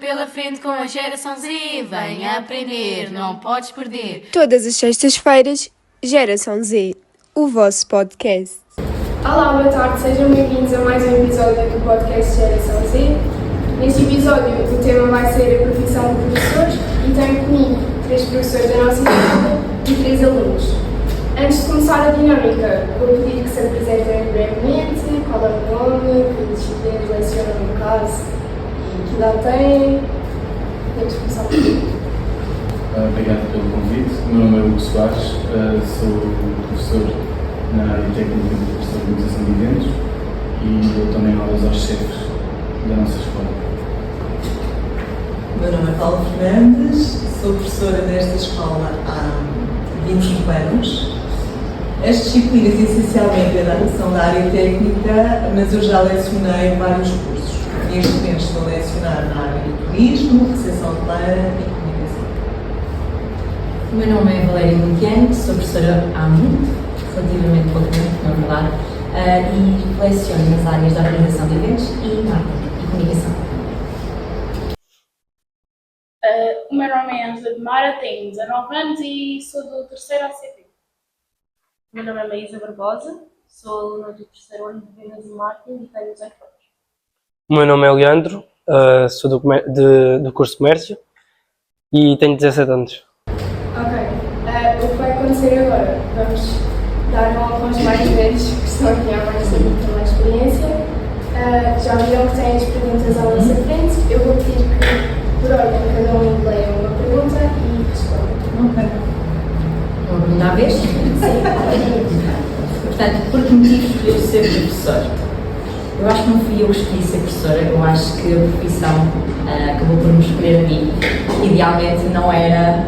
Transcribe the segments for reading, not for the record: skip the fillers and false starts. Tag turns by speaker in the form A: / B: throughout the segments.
A: pela frente com a geração Z. Vem aprender, não podes perder.
B: Todas as sextas-feiras, Geração Z, o vosso podcast.
C: Olá, boa tarde, sejam bem-vindos a mais um episódio do podcast Geração Z. Neste episódio, o tema vai ser a profissão de professores e tenho comigo 3 professores da nossa escola e 3 alunos. Antes de começar a dinâmica, vou pedir que se apresentem brevemente, qual é o nome, que disciplinas lecionam no caso e que idade têm. Podemos começar por aqui.
D: Obrigado pelo convite. O meu nome é Hugo Soares, sou professor na área técnica de organização de eventos e eu também aulas aos chefes da nossa escola.
E: O meu nome é Paula Fernandes, sou professora desta escola há 25 anos. As disciplinas essencialmente são da área técnica, mas eu já lecionei vários cursos. Neste momento estou a lecionar na área de turismo, recepção hoteleira e comunicação.
F: O meu nome é Valéria Muntiano, sou professora há muito, relativamente pouco tempo, na verdade, e leciono nas áreas de organização de eventos e marketing e comunicação.
G: O meu nome é Ângela de Mara, tenho 19 anos e sou do terceiro ACP. O meu nome é Maísa Barbosa, sou aluna do terceiro ano de Vendas e Marketing e tenho 18 anos.
H: O meu nome é Leandro, sou do curso de Comércio e tenho 17 anos.
C: Ok, o que vai acontecer agora? Vamos dar um aos mais velhos que estão aqui há mais tempo e têm mais experiência. Já viram que têm as perguntas à nossa frente. Eu vou pedir que, por ordem, cada um leia uma pergunta e responda.
F: Ok. Uma pergunta à vez?
C: Sim.
F: Portanto, por que motivo escolheu ser professor? Eu acho que não fui eu que escolhi ser professora, eu acho que a profissão acabou por me escolher a mim. Idealmente não era,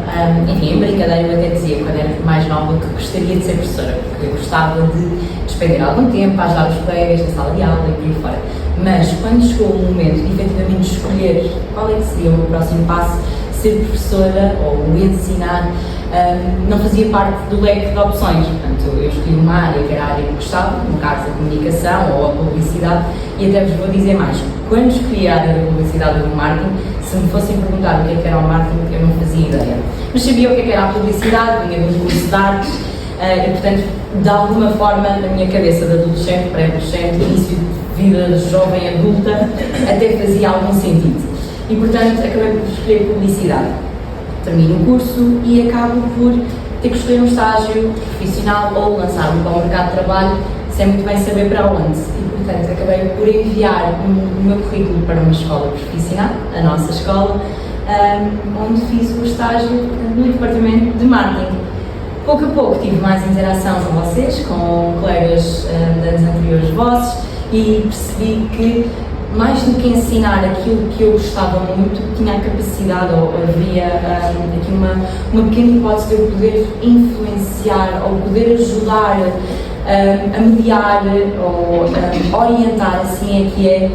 F: enfim, em brincadeira eu até dizia, quando era mais nova, que gostaria de ser professora, porque eu gostava de despender algum tempo a ajudar os colegas na sala de aula e por aí fora. Mas quando chegou o momento de efetivamente escolher qual é que seria o meu próximo passo, ser professora ou ensinar, não fazia parte do leque de opções. Portanto, eu escolhi uma área que era a área que gostava, no caso a comunicação ou a publicidade, e até vos vou dizer mais, quando escolhi a área da publicidade ou do marketing, se me fossem perguntar o que é que era o marketing, eu não fazia ideia. Mas sabia o que é que era a publicidade, vinha de um curso de artes, e portanto, de alguma forma, na minha cabeça de adolescente, pré-adolescente, início de vida jovem adulta, até fazia algum sentido. E portanto, acabei por escolher publicidade. Termino o curso e acabo por ter que escolher um estágio profissional ou lançar-me para o mercado de trabalho sem muito bem saber para onde. E, portanto, acabei por enviar o meu currículo para uma escola profissional, a nossa escola, onde fiz o estágio no departamento de marketing. Pouco a pouco tive mais interação com vocês, com colegas de anos anteriores vossos, e percebi que mais do que ensinar aquilo que eu gostava muito, tinha a capacidade, ou havia aqui uma pequena hipótese de eu poder influenciar ou poder ajudar a mediar ou orientar, assim é que é,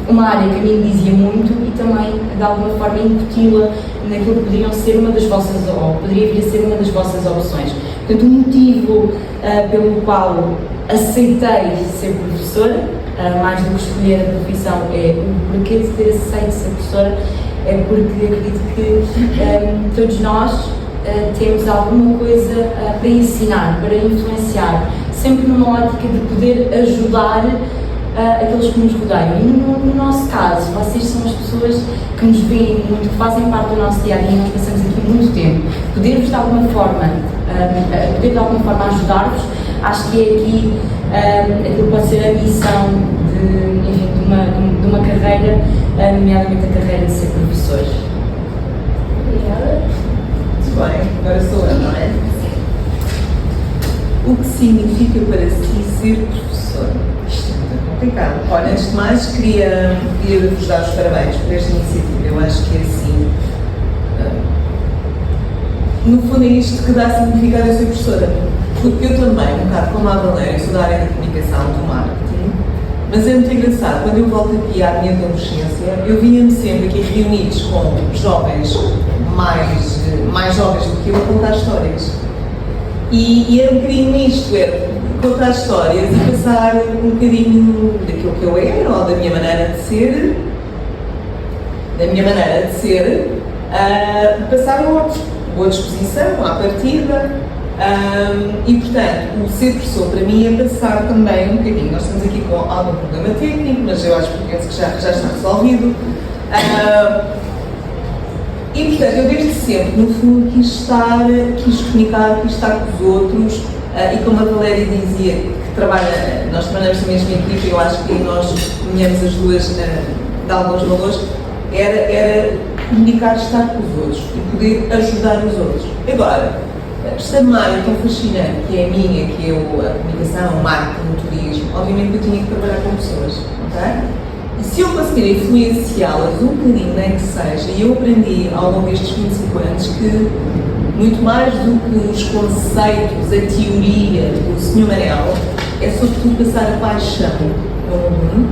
F: uma área que a mim dizia muito e também de alguma forma incuti-la naquilo que poderiam ser uma das vossas, ou poderia vir a ser uma das vossas opções. Portanto, o motivo pelo qual aceitei ser professora, mais do que escolher a profissão, é o porquê de ter aceito ser professora, é porque acredito que todos nós temos alguma coisa para ensinar, para influenciar, sempre numa ótica de poder ajudar aqueles que nos rodeiam. E no nosso caso, vocês são as pessoas que nos veem muito, que fazem parte do nosso dia a dia, nós passamos aqui muito tempo. Poder-vos de alguma forma, ajudar-vos, acho que é aqui aquilo que pode ser a missão de uma carreira, nomeadamente a carreira de ser professor.
C: Obrigada.
E: Muito bem, agora sou eu, não é? O que significa para si ser professor? Isto é muito complicado. Olha, antes de mais, queria vos dar os parabéns por esta iniciativa. Eu acho que é assim. No fundo, é isto que dá significado a ser professora. Porque eu também, um bocado como a Valéria, sou da área da comunicação, do marketing, mas é muito engraçado, quando eu volto aqui à minha adolescência, eu vinha-me sempre aqui reunidos com jovens mais jovens do que eu a contar histórias. E era um bocadinho isto, era contar histórias e passar um bocadinho daquilo que eu era, ou da minha maneira de ser, da minha maneira de ser, passar a outros. Boa disposição, à partida, e portanto, o ser professor para mim é passar também um bocadinho. Nós estamos aqui com algum problema técnico, mas eu penso que já está resolvido. E portanto, eu desde sempre, no fundo, quis comunicar, quis estar com os outros, e como a Valéria dizia, que nós trabalhamos na mesma equipe, eu acho que nós unimos as duas de alguns valores, era comunicar, estar com os outros e poder ajudar os outros. Agora, esta área tão fascinante que é a minha, que é a comunicação, o marketing, o turismo, obviamente que eu tinha que trabalhar com pessoas, ok? E se eu conseguir influenciá-las um bocadinho, nem que seja, e eu aprendi ao longo destes 25 anos que muito mais do que os conceitos, a teoria do Sr. Manel, é sobretudo passar a paixão ao aluno,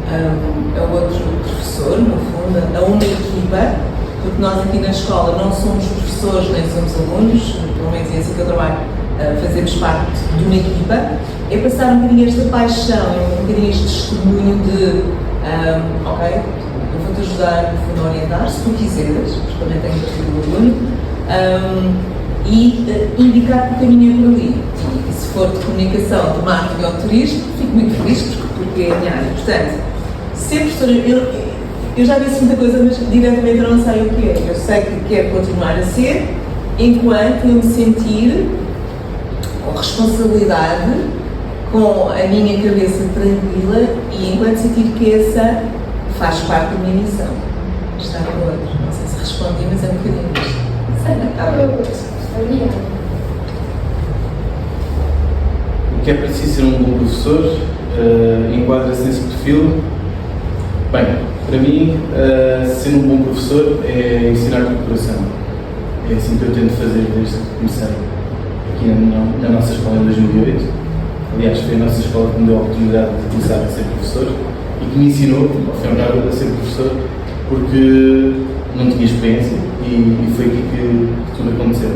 E: a outro professor, no fundo, a uma equipa, porque nós aqui na escola não somos professores nem somos alunos, pelo menos é assim que eu trabalho, fazemos parte de uma equipa, é passar um bocadinho esta paixão, um bocadinho este testemunho de ok, eu vou-te ajudar no fundo a orientar, se tu quiseres, porque também tenho perfil do aluno, e indicar que o caminho é por ali. E se for de comunicação, de marketing ou de turismo, fico muito feliz porque é a minha área. Portanto, ser professora, eu já disse muita coisa, mas diretamente eu não sei o que é. Eu sei que quero continuar a ser, enquanto eu me sentir com responsabilidade, com a minha cabeça tranquila e enquanto sentir que essa faz parte da minha missão. Estar com o outro. Não sei se respondi, mas é um bocadinho isto.
D: O que é preciso ser um bom professor? Enquadra-se nesse perfil? Bem, para mim, ser um bom professor é ensinar com o coração. É assim que eu tento fazer desde que comecei aqui na nossa escola em 2008. Aliás, foi a nossa escola que me deu a oportunidade de começar a ser professor e que me ensinou, ao fim e ao cabo, a ser professor, porque não tinha experiência e foi aqui que tudo aconteceu.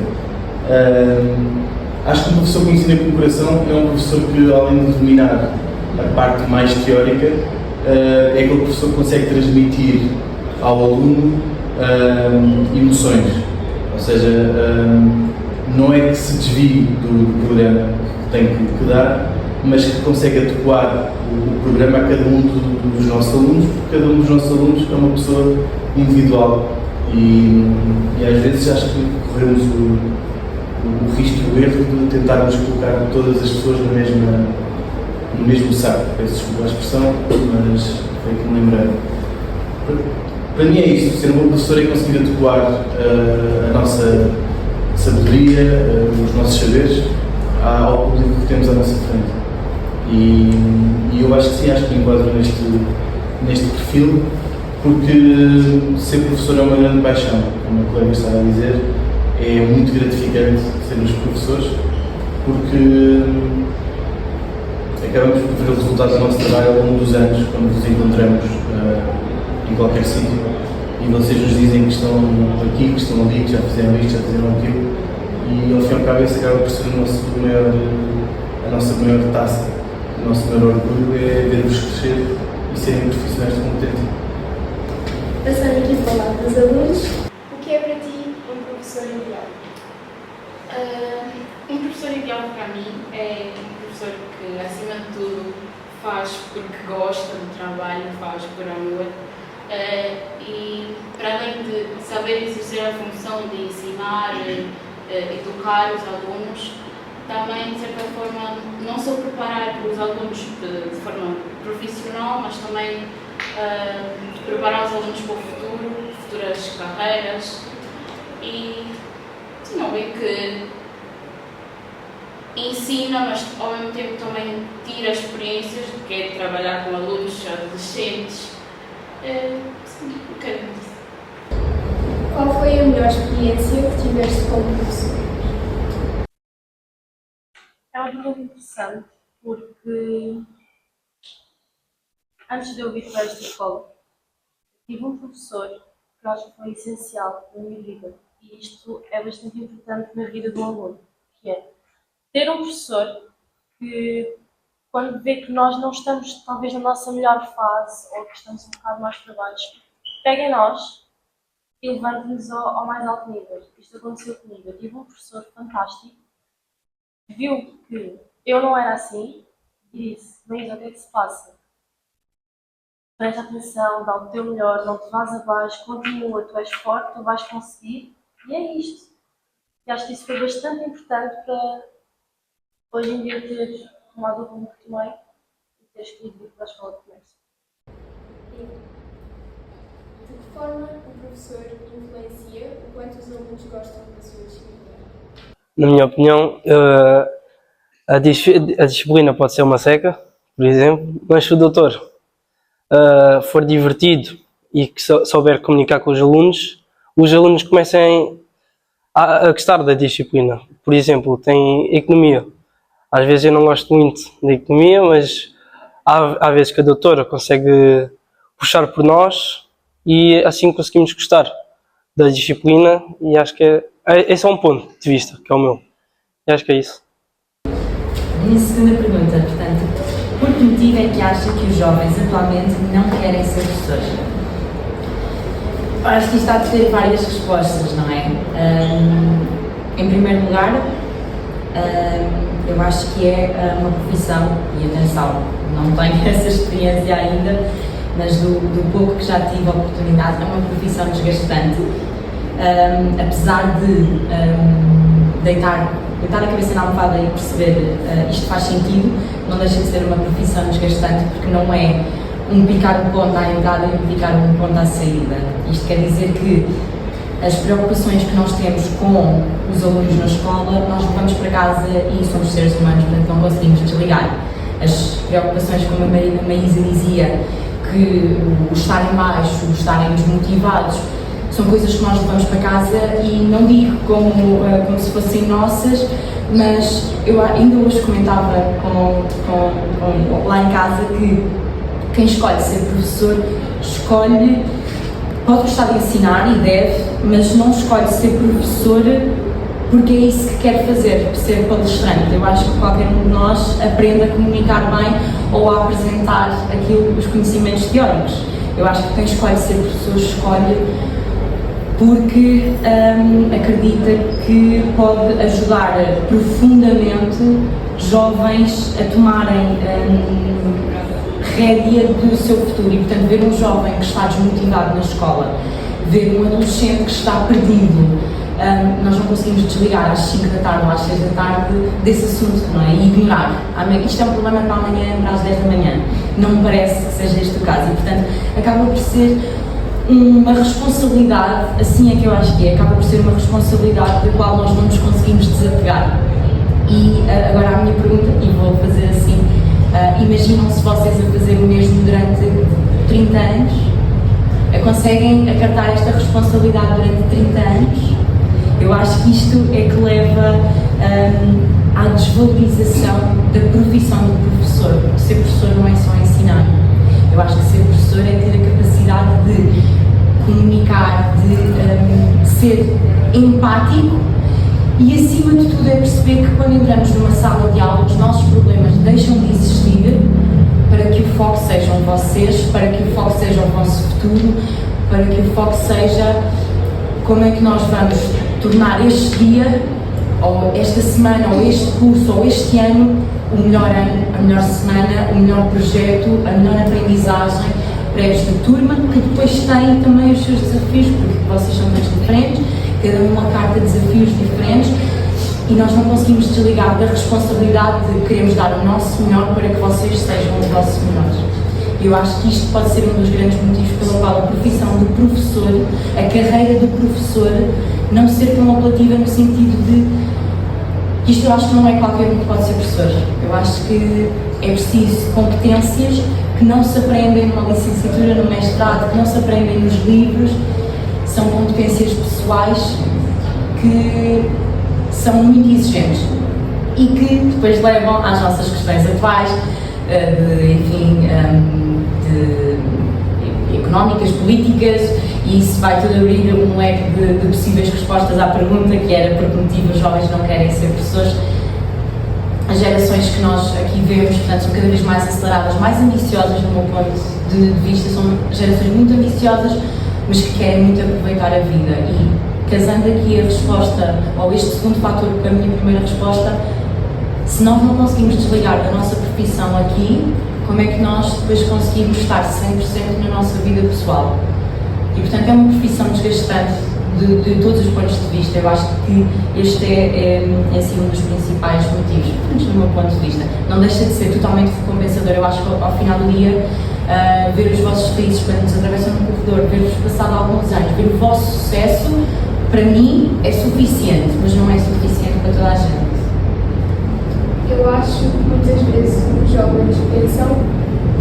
D: Acho que um professor que ensina com o coração é um professor que, além de dominar a parte mais teórica, é aquele professor que consegue transmitir ao aluno emoções. Ou seja, não é que se desvie do programa que tem que dar, mas que consegue adequar o programa a cada um dos nossos alunos, porque cada um dos nossos alunos é uma pessoa individual e às vezes acho que corremos o risco e o erro de tentarmos colocar todas as pessoas no mesmo saco. Peço desculpa a expressão, mas foi que me lembrei. Para mim é isto, ser um bom professor é conseguir adequar a nossa sabedoria, os nossos saberes ao público que temos à nossa frente. E eu acho que sim, acho que me enquadro neste perfil, porque ser professor é uma grande paixão, como a colega estava a dizer, é muito gratificante sermos professores, porque acabamos por ver o resultado do nosso trabalho ao longo dos anos, quando nos encontramos em qualquer sítio, e vocês nos dizem que estão aqui, que estão ali, que já fizeram isto, já fizeram aquilo, e ao fim e ao cabo esse acaba por ser a nossa maior taça, o nosso maior orgulho é ver-vos crescer e serem profissionais competentes.
C: Passando aqui para o lado dos alunos, o que é para ti um professor ideal?
A: Um professor ideal para mim é um professor que, acima de tudo, faz porque gosta do trabalho, faz por amor. E para além de saber exercer a função de ensinar, educar os alunos, também, de certa forma, não só preparar os alunos de forma profissional, mas também preparar os alunos para o futuro, futuras carreiras e sim, alguém que ensina, mas ao mesmo tempo também tira experiências de que é trabalhar com alunos adolescentes. Sim, um bocadinho disso.
C: Qual foi a melhor experiência que tiveste como professor?
G: É uma pergunta interessante, porque antes de eu vir para esta escola, tive um professor que eu acho que foi essencial na minha vida, e isto é bastante importante na vida de um aluno, que é ter um professor que, quando vê que nós não estamos talvez na nossa melhor fase, ou que estamos um bocado mais para baixo, pega em nós e levanta-nos ao mais alto nível. Isto aconteceu comigo. Eu tive um professor fantástico, viu que eu não era assim e disse: Luísa, o que é que se passa? Presta atenção, dá o teu melhor, não te vás abaixo, continua, tu és forte, tu vais conseguir. E é isto. E acho que isso foi bastante importante para hoje em dia ter tomado o rumo que tomei e ter escolhido ir para a escola de comércio.
C: De que forma o professor influencia o quanto os alunos gostam da sua disciplina?
H: Na minha opinião, a disciplina pode ser uma seca, por exemplo, mas se o doutor for divertido e que souber comunicar com os alunos comecem a gostar da disciplina. Por exemplo, tem economia. Às vezes eu não gosto muito da economia, mas há vezes que a doutora consegue puxar por nós e assim conseguimos gostar da disciplina e acho que esse é um ponto de vista, que é o meu. E acho que é isso.
F: Minha segunda pergunta, portanto, por que motivo é que acha que os jovens atualmente não querem ser professores? Acho que isto há de ter várias respostas, não é? Em primeiro lugar, eu acho que é uma profissão, e atenção, não tenho essa experiência ainda, mas do pouco que já tive a oportunidade, é uma profissão desgastante. Apesar de deitar a cabeça na almofada e perceber isto faz sentido, não deixa de ser uma profissão desgastante, porque não é picar um ponto à entrada e picar um ponto à saída. Isto quer dizer que as preocupações que nós temos com os alunos na escola, nós levamos para casa e somos seres humanos, portanto não conseguimos desligar. As preocupações, como a Maísa dizia, que o estarem baixo, o estarem desmotivados, são coisas que nós levamos para casa e não digo como se fossem nossas, mas eu ainda hoje comentava lá em casa que quem escolhe ser professor pode gostar de ensinar e deve, mas não escolhe ser professor porque é isso que quer fazer, ser palestrante. Eu acho que qualquer um de nós aprende a comunicar bem ou a apresentar os conhecimentos teóricos. Eu acho que quem escolhe ser professor escolhe porque acredita que pode ajudar profundamente jovens a tomarem rédea do seu futuro e, portanto, ver um jovem que está desmotivado na escola, ver um adolescente que está perdido, nós não conseguimos desligar às 5 da tarde ou às 6 da tarde desse assunto, não é? E ignorar. Isto é um problema para amanhã, para as 10 da manhã. Não me parece que seja este o caso e, portanto, acaba por ser uma responsabilidade, assim é que eu acho que acaba por ser uma responsabilidade da qual nós não nos conseguimos desapegar. E agora a minha pergunta, e vou fazer assim, imaginam-se vocês a fazer o mesmo durante 30 anos? Conseguem acartar esta responsabilidade durante 30 anos? Eu acho que isto é que leva à desvalorização da profissão do professor. Ser professor não é só ensinar. Eu acho que ser professor é ter a capacidade de comunicar, de ser empático e, acima de tudo, é perceber que quando entramos numa sala de aula, os nossos problemas deixam de existir para que o foco sejam vocês, para que o foco seja o vosso futuro, para que o foco seja como é que nós vamos tornar este dia, ou esta semana, ou este curso, ou este ano, o melhor ano, a melhor semana, o melhor projeto, a melhor aprendizagem para esta turma, que depois tem também os seus desafios, porque vocês são todos diferentes, cada uma carta de desafios diferentes, e nós não conseguimos desligar da responsabilidade de queremos dar o nosso melhor para que vocês sejam os vossos melhores. Eu acho que isto pode ser um dos grandes motivos pelo qual a profissão do professor, a carreira do professor, não ser tão apelativa no sentido de isto eu acho que não é qualquer um que pode ser professor. Eu acho que é preciso competências que não se aprendem numa licenciatura, no mestrado, que não se aprendem nos livros, são competências pessoais que são muito exigentes e que depois levam às nossas questões atuais, de económicas, políticas, e isso vai tudo abrir um leque de possíveis respostas à pergunta que era por que motivo os jovens não querem ser professores. As gerações que nós aqui vemos, portanto, são cada vez mais aceleradas, mais ambiciosas no meu ponto de vista, são gerações muito ambiciosas, mas que querem muito aproveitar a vida. E casando aqui a resposta, ou este segundo fator com a minha primeira resposta, se nós não conseguimos desligar da nossa profissão aqui, como é que nós depois conseguimos estar 100% na nossa vida pessoal? E portanto é uma profissão desgastante de todos os pontos de vista. Eu acho que este é assim, um dos principais motivos, pelo menos do meu ponto de vista. Não deixa de ser totalmente recompensador. Eu acho que ao final do dia, ver os vossos sorrisos quando nos atravessam no corredor, ver-vos passado alguns anos, ver o vosso sucesso, para mim é suficiente, mas não é suficiente para toda a gente.
C: Eu acho que muitas vezes os jovens pensam,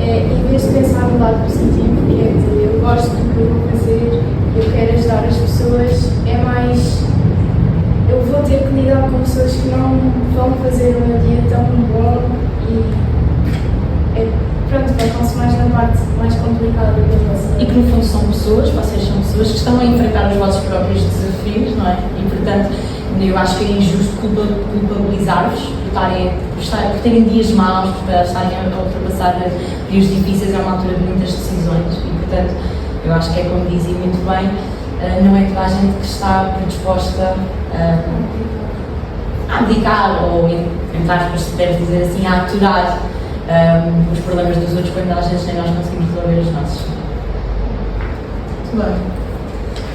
C: em vez de pensar no lado positivo, que é de eu gosto do que eu vou fazer, eu quero ajudar as pessoas, é mais eu vou ter que lidar com pessoas que não vão fazer o meu dia tão bom e pronto, vai-se mais na parte mais complicada da vossa.
F: E que no fundo são pessoas, vocês são pessoas que estão a enfrentar os vossos próprios desafios, não é? E portanto, eu acho que é injusto culpabilizar-vos por terem dias maus, por estarem a ultrapassar dias difíceis. É uma altura de muitas decisões e portanto, eu acho que é como dizem muito bem, não é toda a gente que está predisposta a abdicar ou, entre aspas, se puderes dizer assim, a aturar os problemas dos outros quando às vezes nem nós conseguimos resolver os nossos.
E: Muito bem.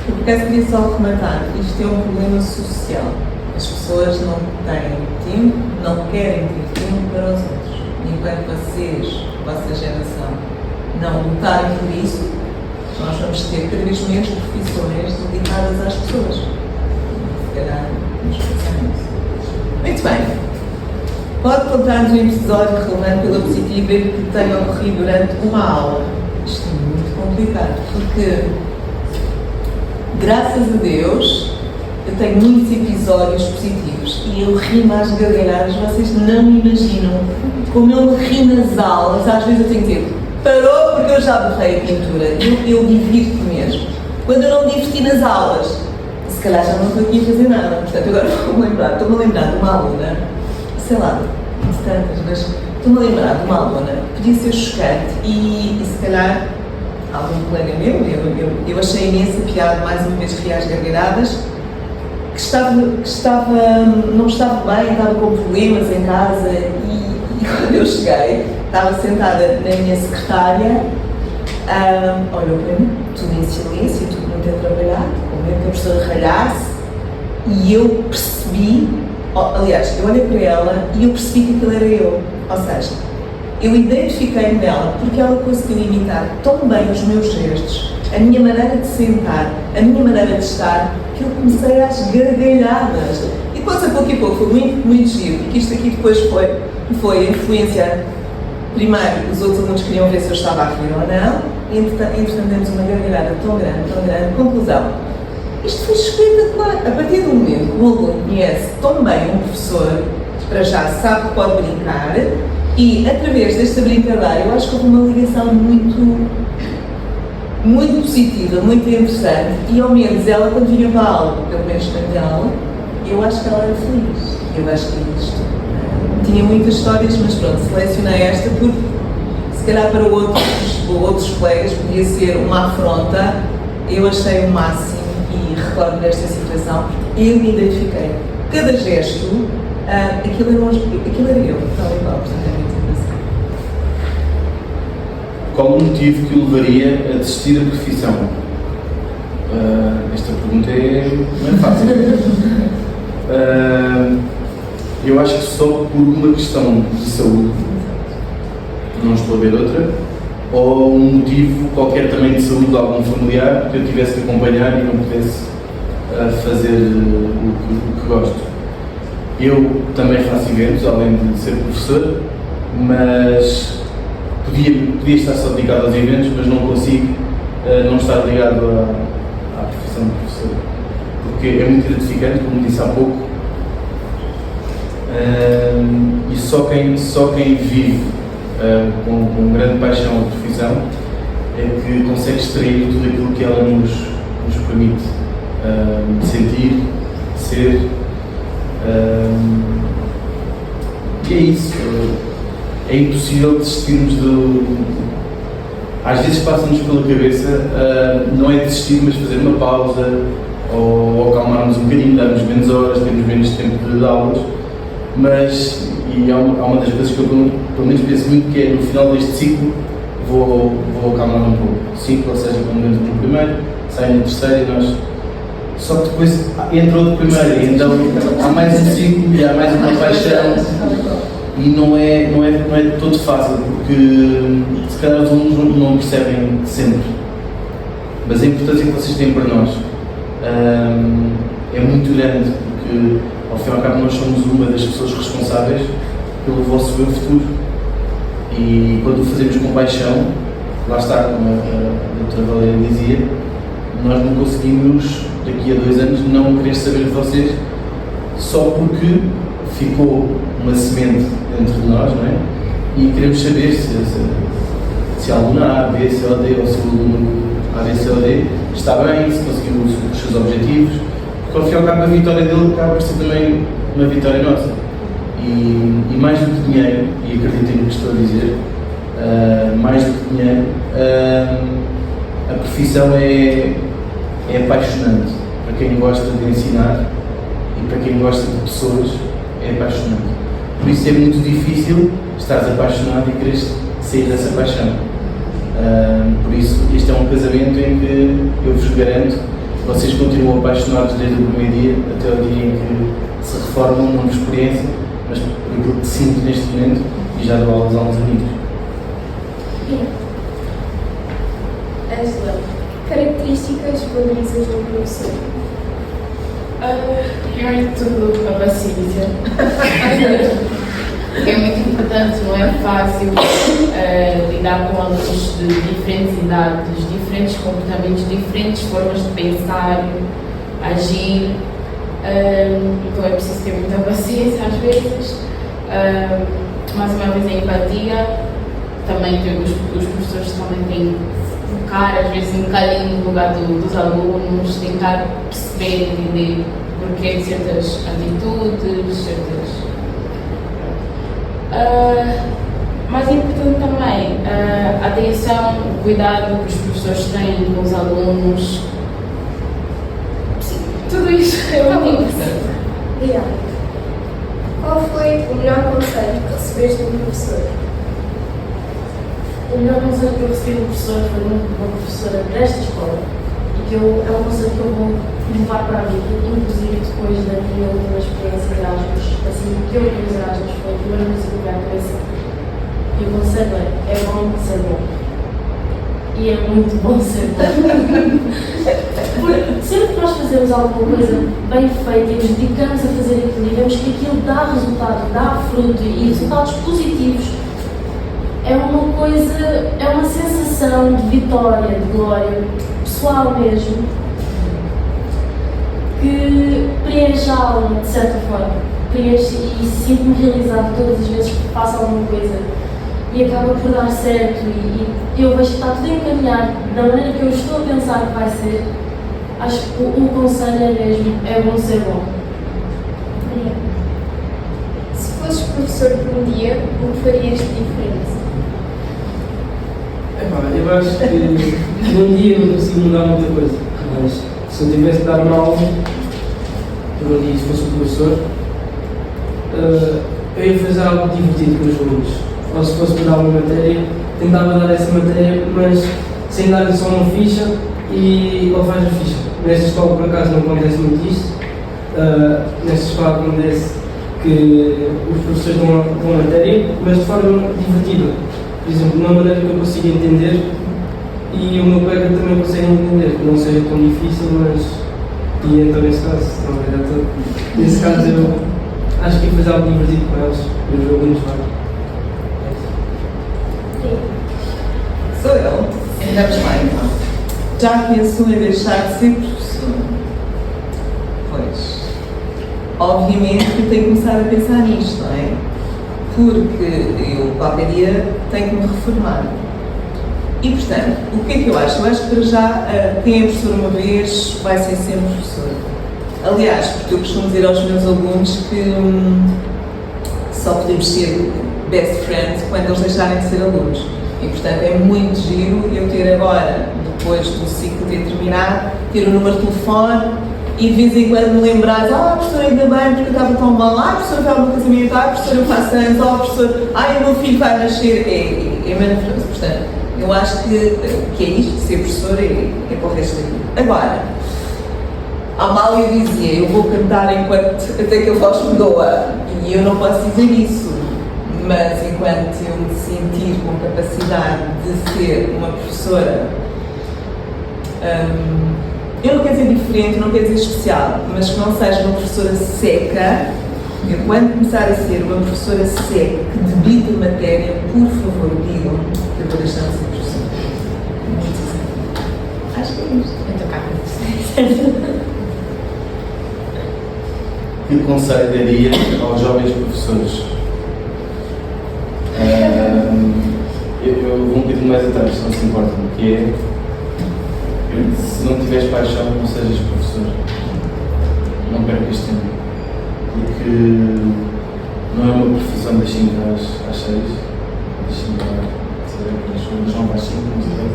E: Eu por acaso queria só comentar que isto é um problema social. As pessoas não têm tempo, não querem ter tempo para os outros. E enquanto vocês, a vossa geração, não lutarem por isso, nós vamos ter cada vez menos profissões dedicadas às pessoas. Se calhar, vamos pensar nisso. Muito bem. Pode contar-nos um episódio relevante pela positiva que tenha ocorrido durante uma aula. Isto é muito complicado, porque, graças a Deus, eu tenho muitos episódios positivos e eu rio às gargalhadas, vocês não imaginam como eu me rio nas aulas. Às vezes eu tenho que dizer, parou porque eu já borrei a pintura, eu divirto-me mesmo. Quando eu não me diverti nas aulas, se calhar já não estou aqui a fazer nada. Portanto, agora estou-me a lembrar de uma aluna, sei lá, de tantas, mas estou-me a lembrar de uma aluna que podia ser chocante e se calhar algum colega meu, eu achei imensa piada, mais uma vez ri às gargalhadas, que não estava bem, estava com problemas em casa e quando eu cheguei, estava sentada na minha secretária, olhou para mim, tudo em silêncio, tudo muito a trabalhar, com medo que a professora ralhasse, e eu percebi, aliás, eu olhei para ela e eu percebi que aquilo era eu, ou seja, eu identifiquei-me nela porque ela conseguiu imitar tão bem os meus gestos, a minha maneira de sentar, a minha maneira de estar, que eu comecei às gargalhadas. E depois, a pouco e pouco, foi muito, muito giro, porque isto aqui depois foi influenciar. Primeiro, os outros alunos queriam ver se eu estava a rir ou não, e entretanto demos uma gargalhada tão grande. Conclusão, isto foi espetacular. A partir do momento que o aluno conhece tão bem um professor, para já sabe que pode brincar, e através desta brincadeira eu acho que houve uma ligação muito positiva, muito interessante, e ao menos ela, quando vinha para a aula, pelo menos na aula, eu acho que ela era feliz. Eu acho que isto tinha muitas histórias, mas pronto, selecionei esta porque se calhar para outros colegas podia ser uma afronta. Eu achei o máximo e recordo desta situação, eu me identifiquei. Cada gesto, aquilo era eu, tal e qual, portanto é muito interessante.
D: Qual o motivo que o levaria a desistir da profissão? Esta pergunta não é fácil. Eu acho que só por uma questão de saúde, não estou a ver outra, ou um motivo qualquer também de saúde de algum familiar que eu tivesse que acompanhar e não pudesse fazer o que gosto. Eu também faço eventos, além de ser professor, mas podia estar só dedicado aos eventos, mas não consigo não estar ligado à profissão de professor, porque é muito gratificante, como disse há pouco, e só quem vive com grande paixão a profissão é que consegue extrair tudo aquilo que ela nos permite sentir, ser, e é isso. É impossível desistirmos às vezes passa-nos pela cabeça, não é desistir, mas fazer uma pausa, ou acalmarmos um bocadinho, darmos menos horas, termos menos tempo de aulas, mas, há uma das coisas que eu pelo menos penso muito, que é no final deste ciclo, vou acalmar um pouco. Ciclo, ou seja, quando entro no primeiro, saio no terceiro e nós... Só que depois entra outro primeiro, e então há mais um ciclo e há mais uma paixão, e não é todo fácil, porque se calhar os alunos não percebem sempre, mas a importância que vocês têm para nós é muito grande, porque ao fim e ao cabo nós somos uma das pessoas responsáveis pelo vosso bem futuro, e quando o fazemos com paixão, lá está, como a doutora Valéria dizia, nós não conseguimos daqui a 2 anos não querer saber de vocês só porque ficou uma semente dentro de nós, não é? E queremos saber se a aluna A, B, C ou D, ou se o aluno A, B, C ou D está bem, se conseguiu os seus objetivos, porque ao fim e ao cabo a vitória dele acaba por ser também uma vitória nossa. E mais do que dinheiro, e acreditem no que estou a dizer, mais do que dinheiro, a profissão é apaixonante. Para quem gosta de ensinar e para quem gosta de pessoas, é apaixonante. Por isso é muito difícil estares apaixonado e quereres sair dessa paixão. Por isso, este é um casamento em que eu vos garanto que vocês continuam apaixonados desde o primeiro dia até o dia em que se reformam, não por experiência, mas por aquilo que sinto neste momento, e já dou aulas a uns amigos.
C: Ângela, características valorizas no professor?
A: Primeiro de tudo, a paciência. É muito importante, não é fácil lidar com alunos de diferentes idades, diferentes comportamentos, diferentes formas de pensar, agir. Então é preciso ter muita paciência às vezes. Mais uma vez a empatia. Também os professores também têm que focar, às vezes um bocadinho no lugar dos alunos, tentar perceber, entender porquê de certas atitudes, certas... mais importante também, a atenção, o cuidado que os professores têm com os alunos. Sim, tudo isso é muito importante.
C: Legal. Qual foi o melhor conselho que recebeste do professor?
I: O melhor conselho que eu recebi do professor foi uma professora desta escola, e que é um conselho que eu vou levar para a vida, inclusive depois da minha última experiência de Erasmus, assim que eu fiz Erasmus, foi a primeira coisa que me veio à cabeça. E o conselho é bom ser bom. E é muito bom ser bom. Porque sempre que nós fazemos alguma coisa bem feita e nos dedicamos a fazer aquilo e vemos que aquilo dá resultado, dá fruto e resultados positivos, é uma coisa, é uma sensação de vitória, de glória, pessoal mesmo, que preenche a alma, de certa forma, preenche e sinto-me realizado todas as vezes que faço alguma coisa e acaba por dar certo e eu vejo que está tudo encaminhado da maneira que eu estou a pensar que vai ser. Acho que o conselho é mesmo, é bom ser bom.
C: Se fosses professor por um dia, o que farias de diferente?
J: Eu acho que num dia não consigo mudar muita coisa, mas se eu tivesse de dar uma aula, por um dia, se fosse um professor, eu ia fazer algo divertido com os alunos. Ou se fosse para dar uma matéria, tentava dar essa matéria, mas sem dar só uma ficha e ou faz a ficha. Nesta escola, por acaso, não acontece muito isto. Nesta escola acontece que os professores dão a matéria, mas de forma divertida. Por exemplo, de uma maneira que eu consiga entender e o meu colega também consegue entender, que não seja tão difícil, mas... E então, nesse caso, eu acho que ia fazer algo divertido com eles, e os alunos lá.
E: Sou eu. Vamos lá então. Já pensou em deixar de ser professor? Pois. Obviamente que tenho que começar a pensar nisto, não é? Porque eu qualquer dia tenho que me reformar. E portanto, o que é que eu acho? Eu acho que para já quem é professor uma vez vai ser sempre professor. Aliás, porque eu costumo dizer aos meus alunos que só podemos ser best friends quando eles deixarem de ser alunos. E portanto é muito giro eu ter agora, depois do ciclo ter terminado, ter o número de telefone e de vez em quando me lembrar, professora, ainda bem porque eu estava tão mal, professora, foi alguma casamento, professora, eu faço anos, professora, o meu filho vai nascer, é maravilhoso. Portanto, eu acho que é isto, ser professora é para o resto da vida. Agora, há mal eu dizia, eu vou cantar até que a voz me doa, e eu não posso dizer isso, mas enquanto eu me sentir com capacidade de ser uma professora, eu não quero dizer diferente, não quero dizer especial, mas que não seja uma professora seca. Eu, quando começar a ser uma professora seca que debita matéria, por favor, digam que eu vou deixar de ser professora. Acho que é isto.
F: Eu estou cá com
D: Que conselho daria aos jovens professores? Eu vou um bocadinho mais atrás, se não se importa, que é, se não tiveres paixão, não sejas professor. Não percas tempo. Porque não é uma profissão das 5 às 6, das 5 às não às 5, não sei.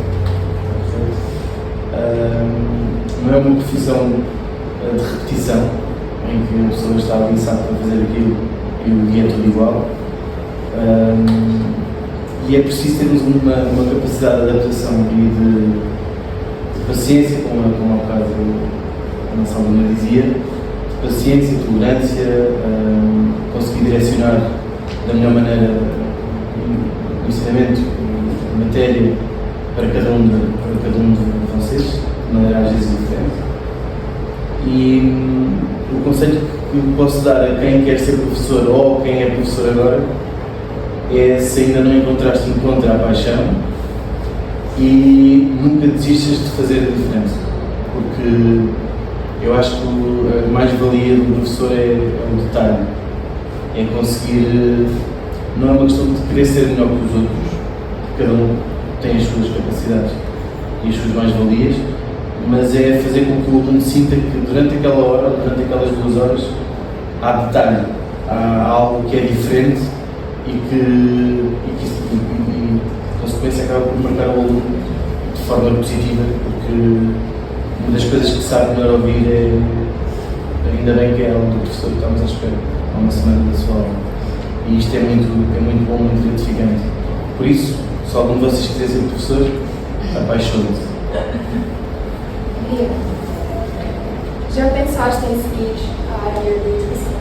D: Não é uma profissão de repetição, em que a pessoa está ali sabe para fazer aquilo e o dia é tudo igual. E é preciso termos uma capacidade de adaptação e de paciência, como há bocado a nossa aluna dizia, de paciência, tolerância, conseguir direcionar da melhor maneira o ensinamento, a matéria para cada um de vocês, de maneira às vezes diferente. E o conselho que posso dar a quem quer ser professor ou quem é professor agora é, se ainda não encontraste, encontra a paixão e nunca desistas de fazer a diferença, porque eu acho que a mais-valia do professor é o detalhe, é conseguir, não é uma questão de querer ser melhor que os outros, cada um tem as suas capacidades e as suas mais-valias, mas é fazer com que o aluno sinta que durante aquela hora, durante aquelas 2 horas, há detalhe, há algo que é diferente e que a consequência acaba por marcar o aluno de forma positiva, porque uma das coisas que sabe melhor ouvir é, ainda bem que é algo do professor que estamos à espera, há uma semana da sua aula. E isto é muito bom, muito gratificante. Por isso, se algum de vocês quiser ser professor, apaixone-se.
C: Já pensaste em seguir a área de educação?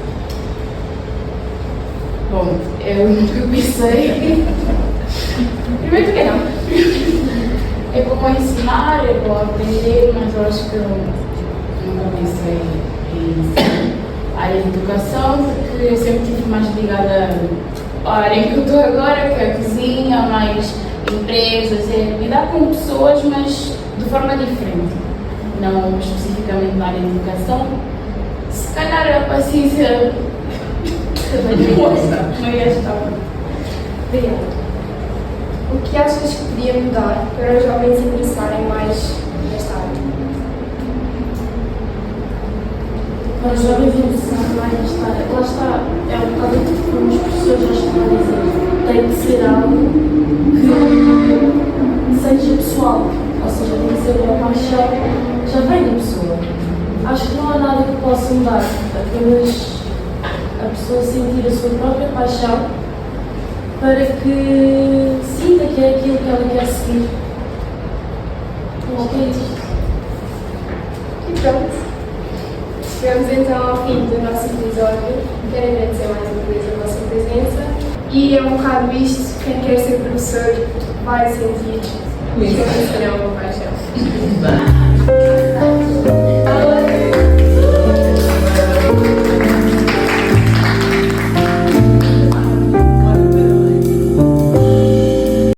A: Bom, eu nunca pensei. Primeiro que não. É bom ensinar, é bom aprender, mas eu acho que eu nunca pensei em a área de educação, porque eu sempre estive mais ligada à área em que eu estou agora, que é a cozinha, mais empresas, é lidar com pessoas, mas de forma diferente. Não especificamente na área de educação. Se calhar a paciência também estava.
C: Obrigada. O que achas que podia mudar para os jovens interessarem mais nesta área?
I: Para os jovens interessarem mais nesta área, lá está, é um bocado como os professores já estão a dizer, tem que ser algo que seja pessoal, ou seja, tem que ser uma paixão, já vem da pessoa. Acho que não há nada que possa mudar, apenas a pessoa sentir a sua própria paixão para que sinta que é aquilo que ela quer seguir. Acho que é isto.
C: E pronto. Chegamos então ao fim do nosso episódio. Quero agradecer mais uma vez a vossa presença. E é um bocado isto, quem quer ser professor vai sentir que será uma paixão.